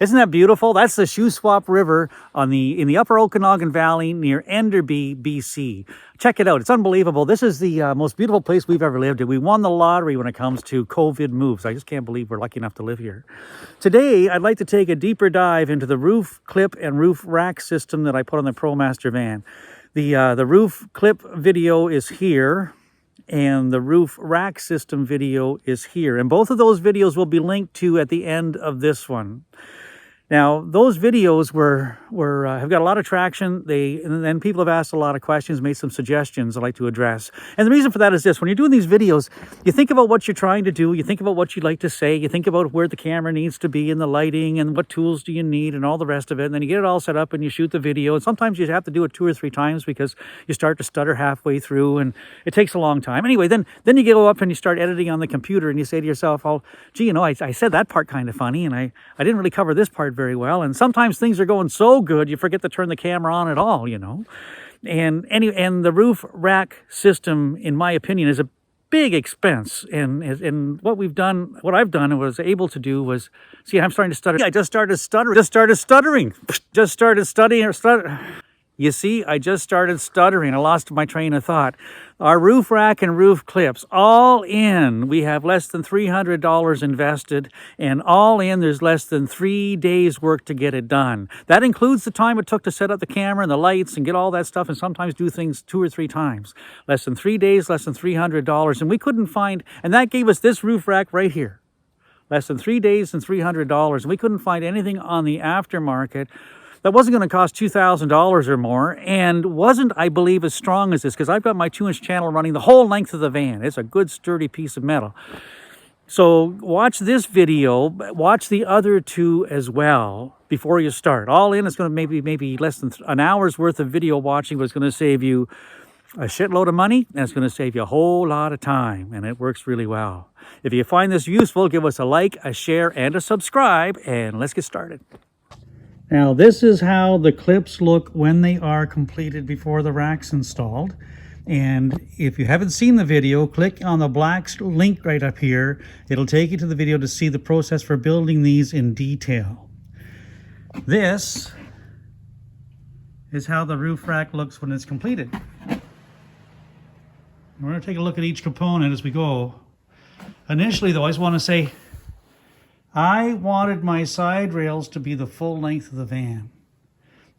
Isn't that beautiful? That's the Shuswap River in the Upper Okanagan Valley near Enderby, BC. Check it out. It's unbelievable. This is the most beautiful place we've ever lived in. We won the lottery when it comes to COVID moves. I just can't believe we're lucky enough to live here. Today, I'd like to take a deeper dive into the roof clip and roof rack system that I put on the Promaster van. The roof clip video is here, and the roof rack system video is here. And both of those videos will be linked to at the end of this one. Now, those videos have got a lot of traction. And then people have asked a lot of questions, made some suggestions I'd like to address. And the reason for that is this: when you're doing these videos, you think about what you're trying to do, you think about what you'd like to say, you think about where the camera needs to be and the lighting and what tools do you need and all the rest of it. And then you get it all set up and you shoot the video. And sometimes you have to do it 2 or 3 times because you start to stutter halfway through and it takes a long time. Anyway, then you go up and you start editing on the computer and you say to yourself, oh, gee, you know, I said that part kind of funny and I didn't really cover this part very well. And sometimes things are going so good you forget to turn the camera on at all, you know. And the roof rack system, in my opinion, is a big expense. And what I've done and was able to do was, see, I'm starting to stutter. I just started stuttering. You see, I just started stuttering. I lost my train of thought. Our roof rack and roof clips, all in, we have less than $300 invested, and all in, there's less than 3 days work to get it done. That includes the time it took to set up the camera and the lights and get all that stuff, and sometimes do things 2 or 3 times. Less than 3 days, less than $300, and we couldn't find, and that gave us this roof rack right here. Less than 3 days and $300, and we couldn't find anything on the aftermarket that wasn't going to cost $2,000 or more, and wasn't, I believe, as strong as this, because I've got my 2-inch channel running the whole length of the van. It's a good, sturdy piece of metal. So watch this video, watch the other 2 as well before you start. All in, it's going to maybe less than an hour's worth of video watching, but it's going to save you a shitload of money, and it's going to save you a whole lot of time, and it works really well. If you find this useful, give us a like, a share, and a subscribe, and let's get started. Now, this is how the clips look when they are completed before the rack's installed. And if you haven't seen the video, click on the black link right up here. It'll take you to the video to see the process for building these in detail. This is how the roof rack looks when it's completed. We're going to take a look at each component as we go. Initially, though, I just want to say, I wanted my side rails to be the full length of the van.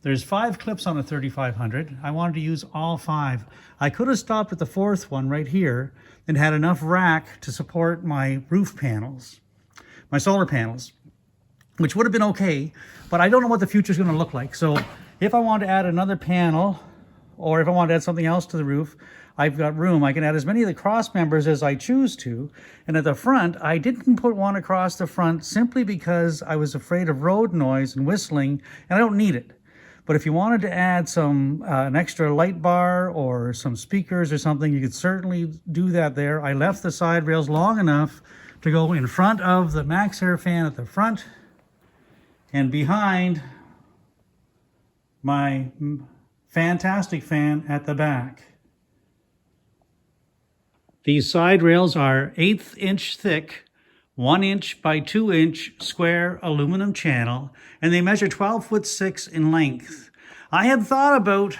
There's 5 clips on a 3500. I wanted to use all 5. I could have stopped at the 4th one right here and had enough rack to support my roof panels, my solar panels, which would have been okay, but I don't know what the future is going to look like. So if I want to add another panel, or if I want to add something else to the roof, I've got room. I can add as many of the cross members as I choose to. And at the front, I didn't put one across the front simply because I was afraid of road noise and whistling, and I don't need it. But if you wanted to add some an extra light bar or some speakers or something, you could certainly do that there. I left the side rails long enough to go in front of the Maxxhaul fan at the front and behind my fantastic fan at the back. These side rails are 1/8 inch thick, 1 inch by 2 inch square aluminum channel, and they measure 12'6" in length. I had thought about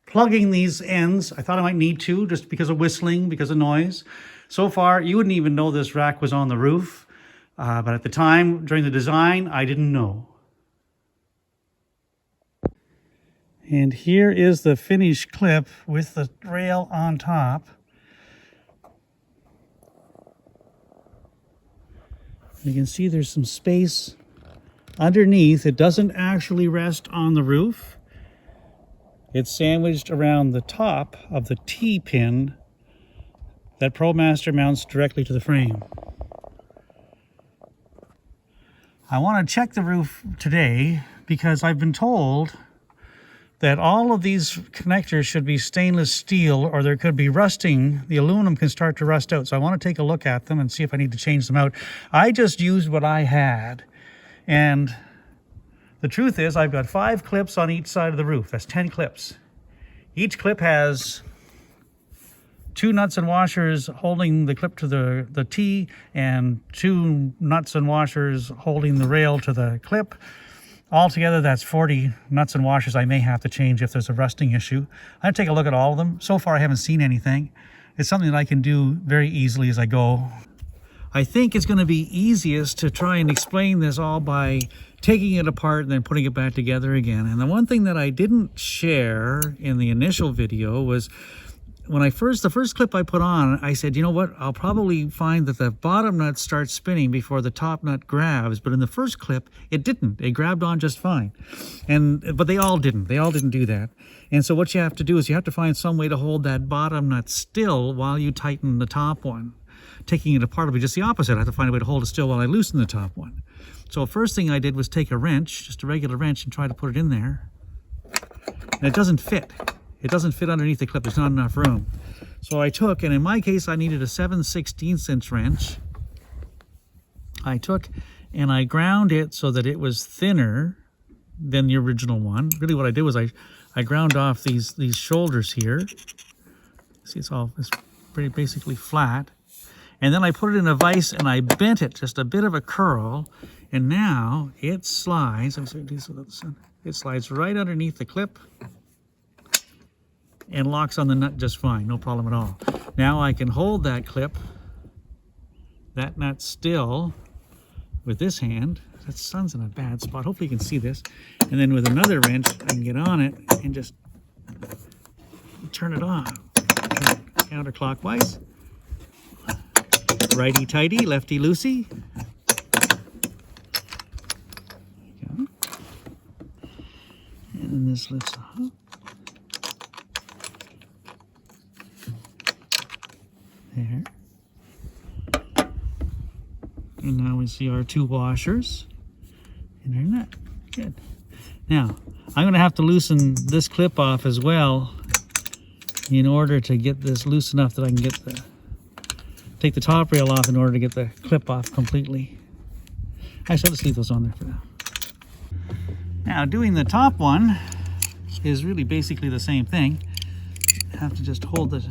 plugging these ends. I thought I might need to, just because of whistling, because of noise. So far, you wouldn't even know this rack was on the roof, but at the time, during the design, I didn't know. And here is the finished clip with the rail on top. You can see there's some space underneath. It doesn't actually rest on the roof. It's sandwiched around the top of the T-pin that Promaster mounts directly to the frame. I want to check the roof today because I've been told that all of these connectors should be stainless steel, or there could be rusting. The aluminum can start to rust out. So I want to take a look at them and see if I need to change them out. I just used what I had. And the truth is, I've got 5 clips on each side of the roof. That's 10 clips. Each clip has 2 nuts and washers holding the clip to the T, and 2 nuts and washers holding the rail to the clip. Altogether, that's 40 nuts and washers I may have to change if there's a rusting issue. I'll take a look at all of them. So far, I haven't seen anything. It's something that I can do very easily as I go. I think it's going to be easiest to try and explain this all by taking it apart and then putting it back together again. And the one thing that I didn't share in the initial video was when the first clip I put on, I said, you know what, I'll probably find that the bottom nut starts spinning before the top nut grabs. But in the first clip, it didn't. It grabbed on just fine. But they all didn't. They all didn't do that. And so what you have to do is you have to find some way to hold that bottom nut still while you tighten the top one. Taking it apart will be just the opposite. I have to find a way to hold it still while I loosen the top one. So first thing I did was take a wrench, just a regular wrench, and try to put it in there. And it doesn't fit. It doesn't fit underneath the clip. There's not enough room. So I took, and in my case, I needed a 7/16" wrench. I took and I ground it so that it was thinner than the original one. Really what I did was I ground off these shoulders here. See, it's pretty basically flat. And then I put it in a vise and I bent it, just a bit of a curl. And now it slides. I'm sorry, do this without the sun. It slides right underneath the clip and locks on the nut just fine, no problem at all. Now I can hold that clip, that nut still with this hand. That sun's in a bad spot. Hopefully you can see this. And then with another wrench, I can get on it and just turn it on. Counterclockwise. Righty-tighty, lefty-loosey. And then this lifts up. There. And now we see our 2 washers in our nut. Good. Now, I'm going to have to loosen this clip off as well in order to get this loose enough that I can take the top rail off in order to get the clip off completely. Actually, let's leave those on there for now. Now, doing the top one is really basically the same thing. You have to just hold the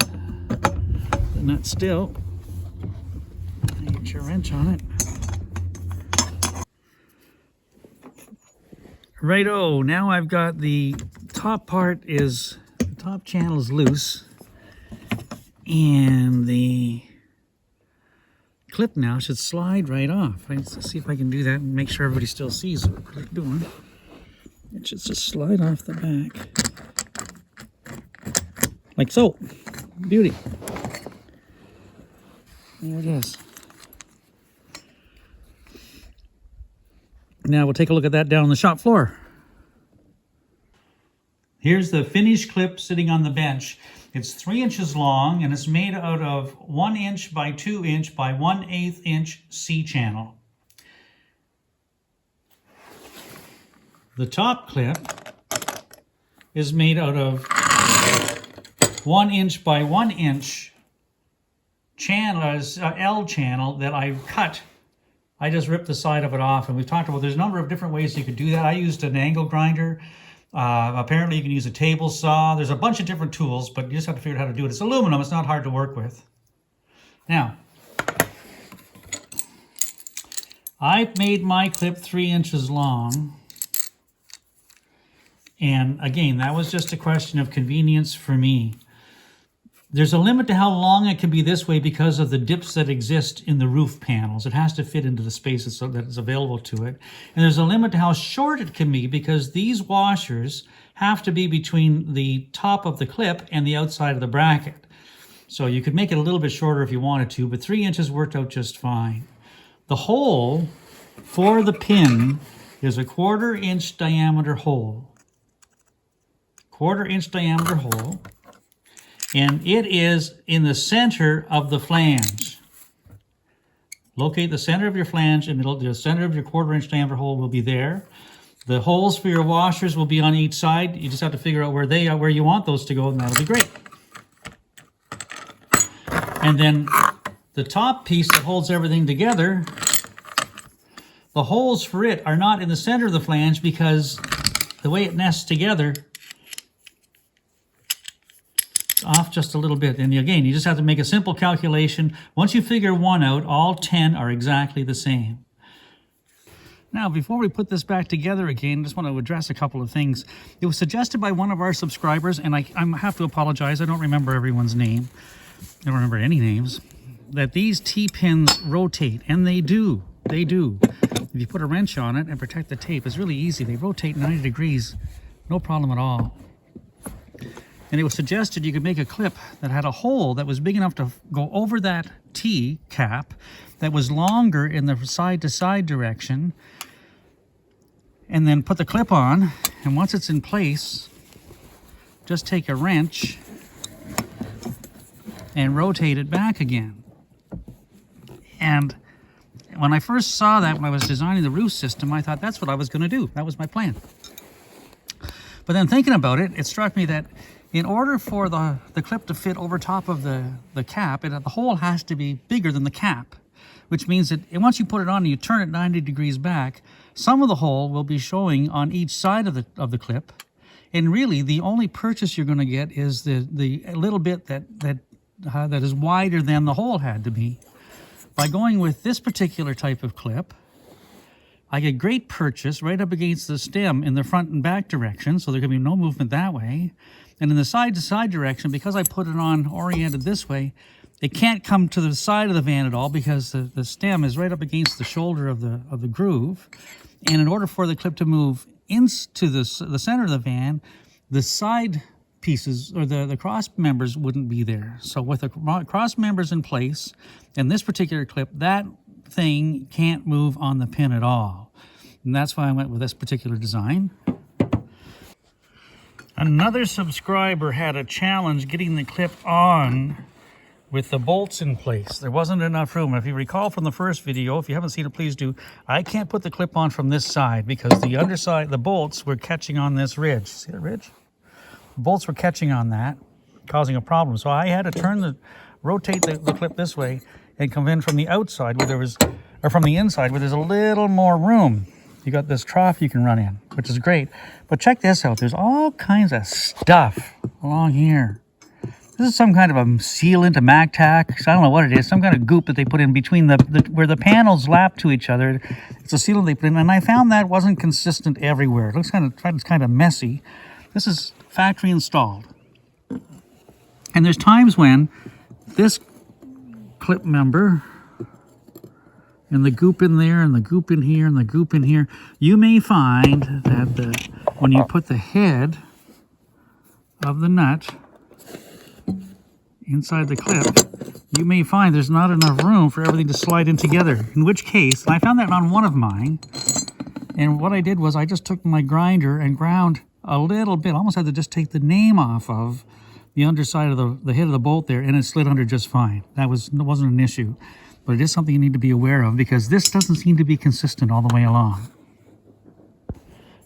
nut still. Get your wrench on it. Righto, now I've got the top the top channel is loose, and the clip now should slide right off. Let's see if I can do that and make sure everybody still sees what we're doing. It should just slide off the back. Like so. Beauty. There it is. Now we'll take a look at that down on the shop floor. Here's the finished clip sitting on the bench. It's 3 inches long and it's made out of 1 inch by 2 inch by 1/8 inch C-channel. The top clip is made out of 1 inch by 1 inch channel, L channel that I cut. I just ripped the side of it off, and we've talked about there's a number of different ways you could do that. I used an angle grinder. Apparently you can use a table saw. There's a bunch of different tools, but you just have to figure out how to do it. It's aluminum, it's not hard to work with. Now, I made my clip 3 inches long. And again, that was just a question of convenience for me. There's a limit to how long it can be this way because of the dips that exist in the roof panels. It has to fit into the spaces so that is available to it. And there's a limit to how short it can be because these washers have to be between the top of the clip and the outside of the bracket. So you could make it a little bit shorter if you wanted to, but 3 inches worked out just fine. The hole for the pin is a 1/4 inch diameter hole. 1/4 inch diameter hole. And it is in the center of the flange. Locate the center of your flange, and the center of your 1/4 inch diameter hole will be there. The holes for your washers will be on each side. You just have to figure out where they are, where you want those to go, and that'll be great. And then the top piece that holds everything together, the holes for it are not in the center of the flange because the way it nests together, off just a little bit. And again, you just have to make a simple calculation. Once you figure one out, all 10 are exactly the same. Now, before we put this back together again, I just want to address a couple of things. It was suggested by one of our subscribers, and I have to apologize. I don't remember everyone's name. I don't remember any names. That these T-pins rotate, and they do. They do. If you put a wrench on it and protect the tape, it's really easy. They rotate 90 degrees, no problem at all. And it was suggested you could make a clip that had a hole that was big enough to go over that T cap, that was longer in the side-to-side direction, and then put the clip on, and once it's in place, just take a wrench and rotate it back again. And when I first saw that, when I was designing the roof system, I thought that's what I was going to do. That was my plan. But then thinking about it, it struck me that in order for the clip to fit over top of the cap, the hole has to be bigger than the cap, which means that once you put it on and you turn it 90 degrees back, some of the hole will be showing on each side of the clip. And really, the only purchase you're going to get is the little bit that is wider than the hole had to be. By going with this particular type of clip, I get great purchase right up against the stem in the front and back direction, so there can be no movement that way. And in the side-to-side direction, because I put it on oriented this way, it can't come to the side of the van at all because the stem is right up against the shoulder of the groove. And in order for the clip to move into the center of the van, the side pieces or the cross members wouldn't be there. So with the cross members in place and this particular clip, that thing can't move on the pin at all. And that's why I went with this particular design. Another subscriber had a challenge getting the clip on with the bolts in place. There wasn't enough room. If you recall from the first video, if you haven't seen it, please do. I can't put the clip on from this side because the underside, the bolts were catching on this ridge. See that ridge? The bolts were catching on that, causing a problem. So I had to rotate the clip this way and come in from the outside where there was, or from the inside where there's a little more room. You got this trough you can run in, which is great. But check this out. There's all kinds of stuff along here. This is some kind of a sealant, a Maxxhaul. I don't know what it is. Some kind of goop that they put in between where the panels lap to each other. It's a sealant they put in, and I found that wasn't consistent everywhere. It looks kind of messy. This is factory installed. And there's times when this clip member and the goop in there and the goop in here and the goop in here, you may find that when you put the head of the nut inside the clip, you may find there's not enough room for everything to slide in together. In which case, and I found that on one of mine, and what I did was I just took my grinder and ground a little bit, almost had to just take the name off of the underside of the head of the bolt there, and it slid under just fine. That wasn't an issue, but it is something you need to be aware of because this doesn't seem to be consistent all the way along.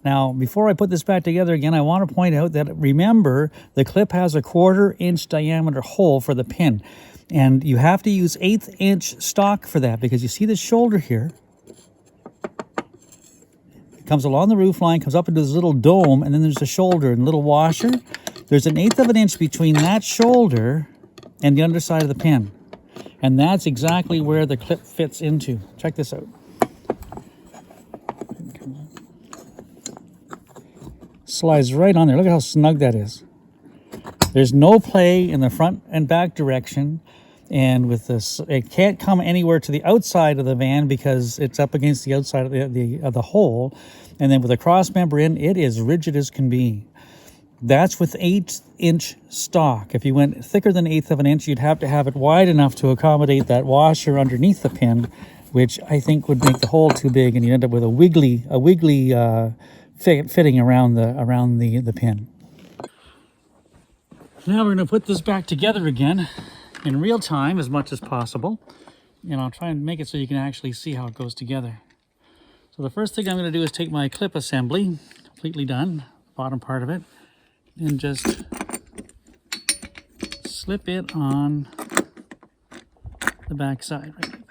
Now, before I put this back together again, I want to point out that, remember, the clip has a 1/4 inch diameter hole for the pin. And you have to use 1/8 inch stock for that because you see the shoulder here. It comes along the roof line, comes up into this little dome, and then there's a shoulder and a little washer. There's 1/8 of an inch between that shoulder and the underside of the pin. And that's exactly where the clip fits into. Check this out. Slides right on there. Look at how snug that is. There's no play in the front and back direction, and with this, it can't come anywhere to the outside of the van because it's up against the outside of the hole. And then with a cross member in, it is rigid as can be. That's with 1/8 inch stock. If you went thicker than 1/8 of an inch, you'd have to have it wide enough to accommodate that washer underneath the pin, which I think would make the hole too big, and you end up with a wiggly fitting around the pin. Now we're going to put this back together again in real time as much as possible, and I'll try and make it so you can actually see how it goes together. So the first thing I'm going to do is take my clip assembly, completely done, bottom part of it, and just slip it on the back side right like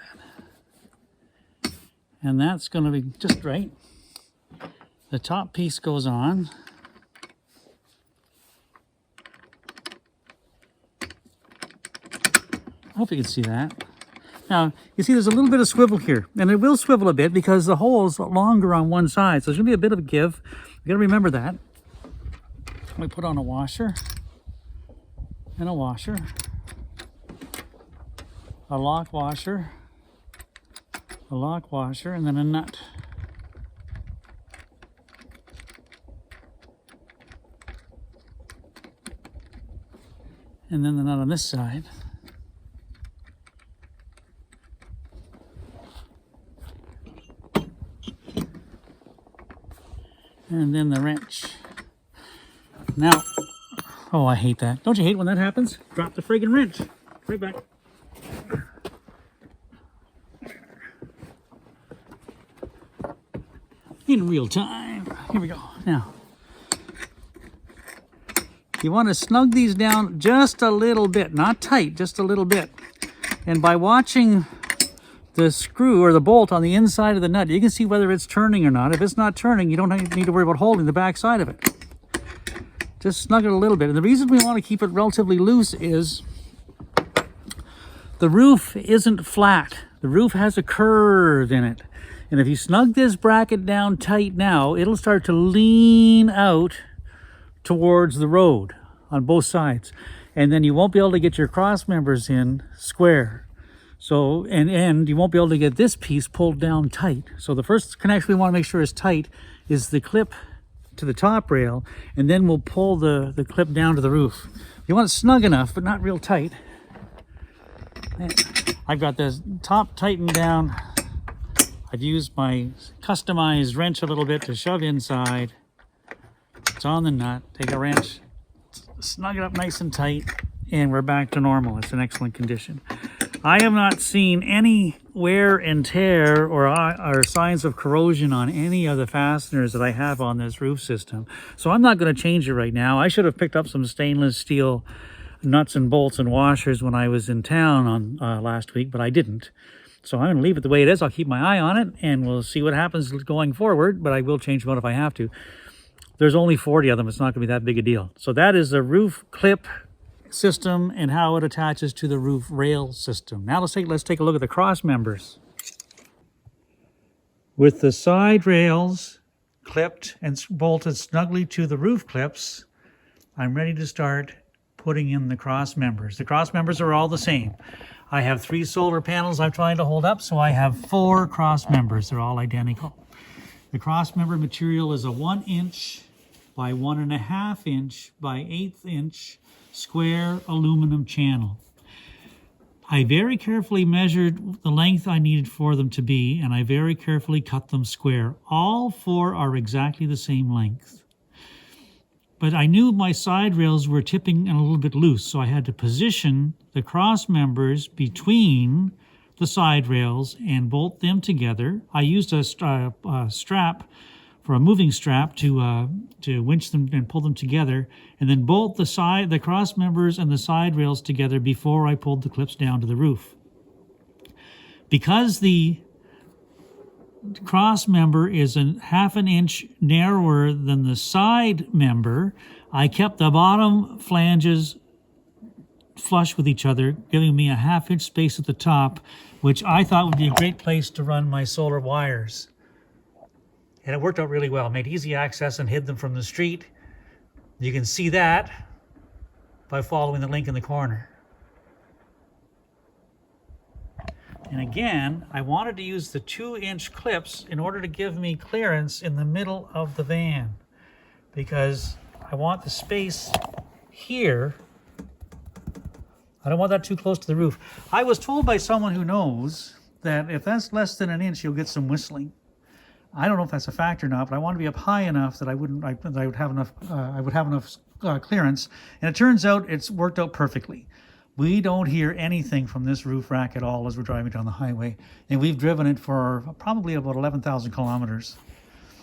that. And that's going to be just right. The top piece goes on. hope you can see that. Now, you see there's a little bit of swivel here, and it will swivel a bit because the hole's longer on one side, so there's going to be a bit of a give. You got to remember that. We put on a washer, and a washer, a lock washer, and then a nut. And then the nut on this side. And then the wrench. Now, oh, I hate that. Don't you hate when that happens? Drop the friggin' wrench. Right back. In real time. Here we go. Now, you want to snug these down just a little bit. Not tight, just a little bit. And by watching the screw or the bolt on the inside of the nut, you can see whether it's turning or not. If it's not turning, you don't need to worry about holding the back side of it. Just snug it a little bit. And the reason we want to keep it relatively loose is the roof isn't flat. The roof has a curve in it. And if you snug this bracket down tight now, it'll start to lean out towards the road on both sides. And then you won't be able to get your cross members in square. So, and you won't be able to get this piece pulled down tight. So the first connection we want to make sure is tight is the clip to the top rail, and then we'll pull the clip down to the roof. You want it snug enough, but not real tight. I've got the top tightened down. I've used my customized wrench a little bit to shove inside. It's on the nut. Take a wrench, snug it up nice and tight, and we're back to normal. It's in excellent condition. I have not seen any wear and tear or signs of corrosion on any of the fasteners that I have on this roof system. So I'm not going to change it right now. I should have picked up some stainless steel nuts and bolts and washers when I was in town on last week, but I didn't. So I'm going to leave it the way it is. I'll keep my eye on it, and we'll see what happens going forward, but I will change them out if I have to. There's only 40 of them. It's not going to be that big a deal. So that is the roof clip system and how it attaches to the roof rail system. Now let's take a look at the cross members. With the side rails clipped and bolted snugly to the roof clips, I'm ready to start putting in the cross members. The cross members are all the same. I have 3 solar panels I'm trying to hold up, so I have 4 cross members. They're all identical. The cross member material is a 1 inch by 1.5 inch by 1/8 inch square aluminum channel. I very carefully measured the length I needed for them to be, and I very carefully cut them square. All 4 are exactly the same length. But I knew my side rails were tipping and a little bit loose, so I had to position the cross members between the side rails and bolt them together. I used a strap for a moving strap to winch them and pull them together, and then bolt the cross members and the side rails together before I pulled the clips down to the roof. Because the cross member is a 1/2 inch narrower than the side member, I kept the bottom flanges flush with each other, giving me a 1/2 inch space at the top, which I thought would be a great place to run my solar wires. And it worked out really well. Made easy access and hid them from the street. You can see that by following the link in the corner. And again, I wanted to use the 2-inch clips in order to give me clearance in the middle of the van, because I want the space here. I don't want that too close to the roof. I was told by someone who knows that if that's less than 1 inch, you'll get some whistling. I don't know if that's a fact or not, but I want to be up high enough that I would have enough clearance. And it turns out it's worked out perfectly. We don't hear anything from this roof rack at all as we're driving down the highway, and we've driven it for probably about 11,000 kilometers.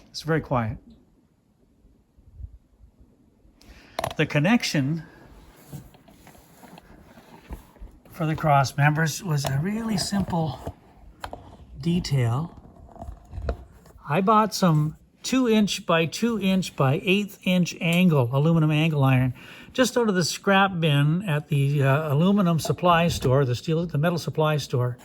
It's very quiet. The connection for the cross members was a really simple detail. I bought some 2" by 2" by 1/8" angle, aluminum angle iron, just out of the scrap bin at the aluminum supply store, the metal supply store.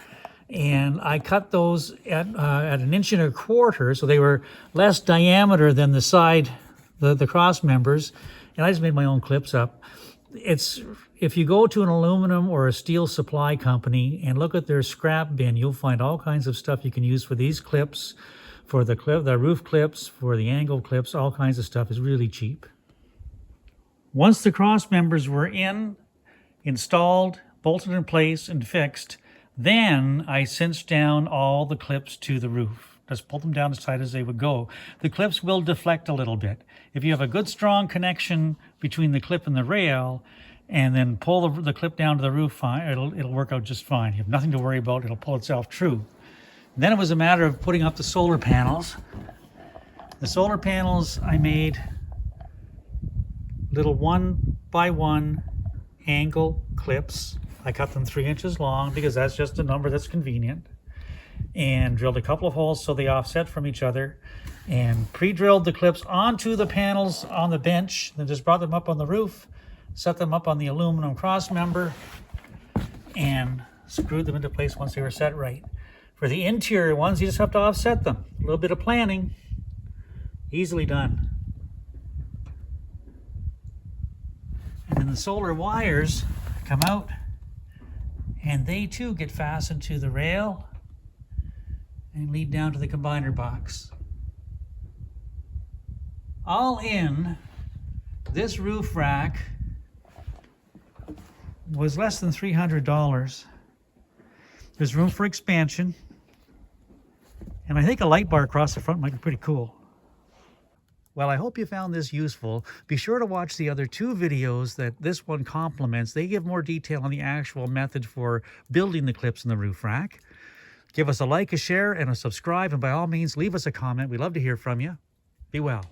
And I cut those at 1 1/4", so they were less diameter than the side, the cross members. And I just made my own clips up. If you go to an aluminum or a steel supply company and look at their scrap bin, you'll find all kinds of stuff you can use for these clips, for the roof clips, for the angle clips, all kinds of stuff. Is really cheap. Once the cross members were installed, bolted in place, and fixed, then I cinched down all the clips to the roof. Just pull them down as tight as they would go. The clips will deflect a little bit. If you have a good strong connection between the clip and the rail, and then pull the clip down to the roof, it'll work out just fine. You have nothing to worry about. It'll pull itself true. And then it was a matter of putting up the solar panels. The solar panels I made little 1 by 1 angle clips. I cut them 3 inches long because that's just a number that's convenient. And drilled a couple of holes so they offset from each other. And pre-drilled the clips onto the panels on the bench. Then just brought them up on the roof, set them up on the aluminum cross member, and screwed them into place once they were set right. For the interior ones, you just have to offset them. A little bit of planning. Easily done. And then the solar wires come out, and they too get fastened to the rail and lead down to the combiner box. All in, this roof rack was less than $300. There's room for expansion, and I think a light bar across the front might be pretty cool. Well, I hope you found this useful. Be sure to watch the other 2 videos that this one complements. They give more detail on the actual method for building the clips in the roof rack. Give us a like, a share, and a subscribe, and by all means, leave us a comment. We'd love to hear from you. Be well.